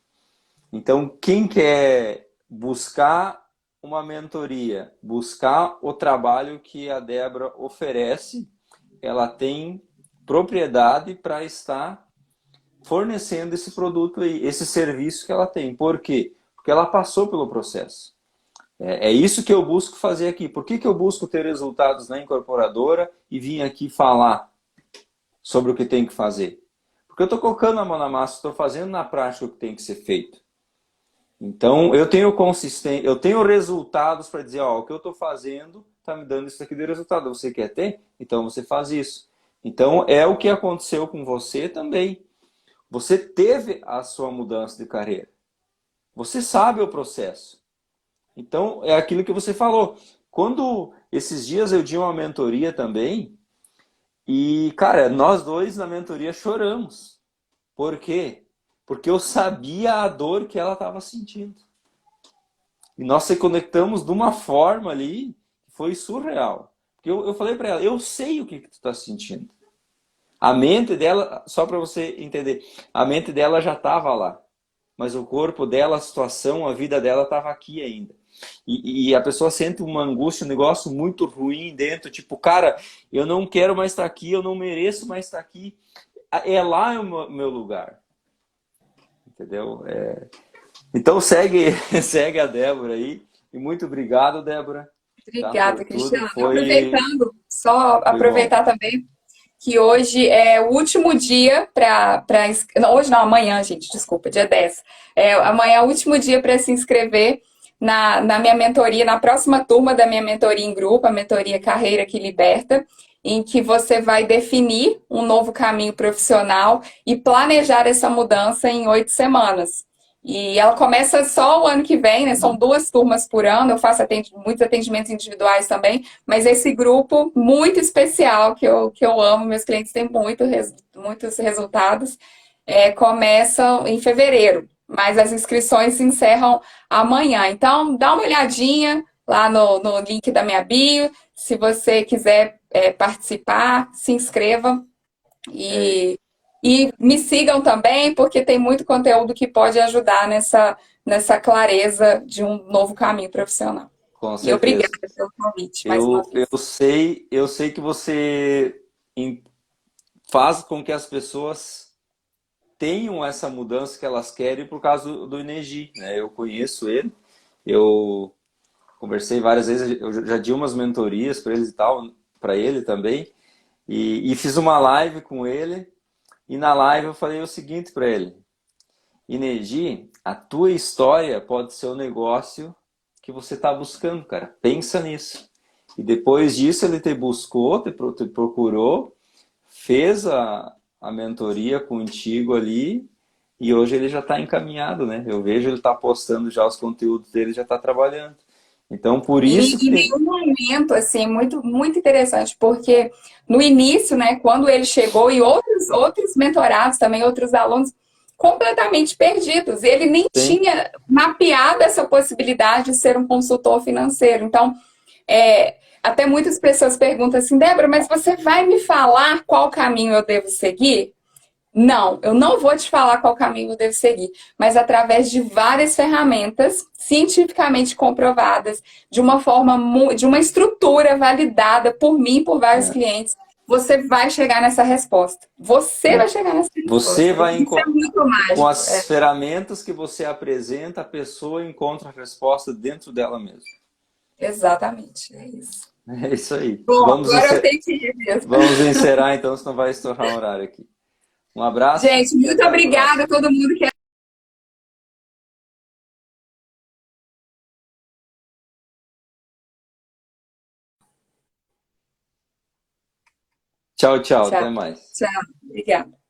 Speaker 1: Então, quem quer buscar uma mentoria, buscar o trabalho que a Débora oferece, ela tem propriedade para estar fornecendo esse produto aí, esse serviço que ela tem. Por quê? Porque ela passou pelo processo. É isso que eu busco fazer aqui. Por que eu busco ter resultados na incorporadora e vim aqui falar sobre o que tem que fazer? Porque eu estou colocando a mão na massa, estou fazendo na prática o que tem que ser feito. Então, eu tenho consistência, eu tenho resultados para dizer, ó, o que eu estou fazendo está me dando isso aqui de resultado. Você quer ter? Então você faz isso. Então, é o que aconteceu com você também. Você teve a sua mudança de carreira. Você sabe o processo. Então, é aquilo que você falou. Quando esses dias eu tinha uma mentoria também, e, cara, nós dois na mentoria choramos. Por quê? Porque eu sabia a dor que ela estava sentindo. E nós se conectamos de uma forma ali que foi surreal. Porque eu falei para ela, eu sei o que tu está sentindo. A mente dela, só para você entender, a mente dela já estava lá. Mas o corpo dela, a situação, a vida dela estava aqui ainda. E a pessoa sente uma angústia, um negócio muito ruim dentro, tipo, cara, eu não quero mais estar aqui, eu não mereço mais estar aqui. É lá o meu lugar. Entendeu? Então segue, segue a Débora aí. E muito obrigado, Débora, tá, por
Speaker 2: Obrigada,
Speaker 1: tudo.
Speaker 2: Cristiano.
Speaker 1: Foi,
Speaker 2: Aproveitando, só
Speaker 1: foi bom.
Speaker 2: aproveitar também que hoje é o último dia para. Hoje não, amanhã, gente, desculpa, dia 10. Amanhã é o último dia para se inscrever na minha mentoria, na próxima turma da minha mentoria em grupo, a mentoria Carreira que Liberta, em que você vai definir um novo caminho profissional e planejar essa mudança em 8 semanas. E ela começa só o ano que vem, né? São 2 turmas por ano. Eu faço muitos atendimentos individuais também, mas esse grupo muito especial que eu amo, meus clientes têm muitos resultados, começam em fevereiro, mas as inscrições se encerram amanhã. Então, dá uma olhadinha lá no link da minha bio. Se você quiser participar, se inscreva.
Speaker 1: É,
Speaker 2: E me sigam também, porque tem muito conteúdo que pode ajudar nessa clareza de um novo caminho profissional.
Speaker 1: com
Speaker 2: E obrigada
Speaker 1: certeza.
Speaker 2: pelo convite mais uma
Speaker 1: Eu
Speaker 2: vez.
Speaker 1: sei que você faz com que as pessoas tenham essa mudança que elas querem por causa do Inegi, né? Eu conheço ele, eu conversei várias vezes, eu já dei umas mentorias para eles e tal, para ele também, e fiz uma live com ele, e na live eu falei o seguinte para ele: Inegi, a tua história pode ser o negócio que você está buscando, cara. Pensa nisso. E depois disso ele te buscou, te procurou, fez a mentoria contigo ali e hoje ele já está encaminhado, né? Eu vejo ele está postando já os conteúdos dele, já está trabalhando. Então, por
Speaker 2: E
Speaker 1: isso que
Speaker 2: em
Speaker 1: tem...
Speaker 2: nenhum momento, assim, muito, muito interessante, porque no início, né, quando ele chegou, e outros mentorados também, outros alunos completamente perdidos, ele nem
Speaker 1: Tem,
Speaker 2: tinha mapeado essa possibilidade de ser um consultor financeiro. Então, até muitas pessoas perguntam assim, Débora, mas você vai me falar qual caminho eu devo seguir? Não, eu não vou te falar qual caminho eu devo seguir, mas através de várias ferramentas cientificamente comprovadas, de uma estrutura validada por mim, por vários
Speaker 1: é,
Speaker 2: clientes, você vai chegar nessa resposta. Você vai
Speaker 1: é.
Speaker 2: chegar nessa
Speaker 1: Você
Speaker 2: resposta.
Speaker 1: vai
Speaker 2: Isso é muito
Speaker 1: com
Speaker 2: mágico.
Speaker 1: as ferramentas que você apresenta, a pessoa encontra a resposta dentro dela mesma.
Speaker 2: Exatamente, é isso.
Speaker 1: É isso aí.
Speaker 2: Bom, agora eu tenho que ir mesmo.
Speaker 1: Vamos encerrar então, senão vai estourar o horário aqui. Um abraço
Speaker 2: Gente,
Speaker 1: e
Speaker 2: muito
Speaker 1: até a
Speaker 2: obrigada a
Speaker 1: próxima.
Speaker 2: todo mundo que
Speaker 1: Tchau, tchau.
Speaker 2: Tchau,
Speaker 1: Até mais.
Speaker 2: tchau. Obrigada.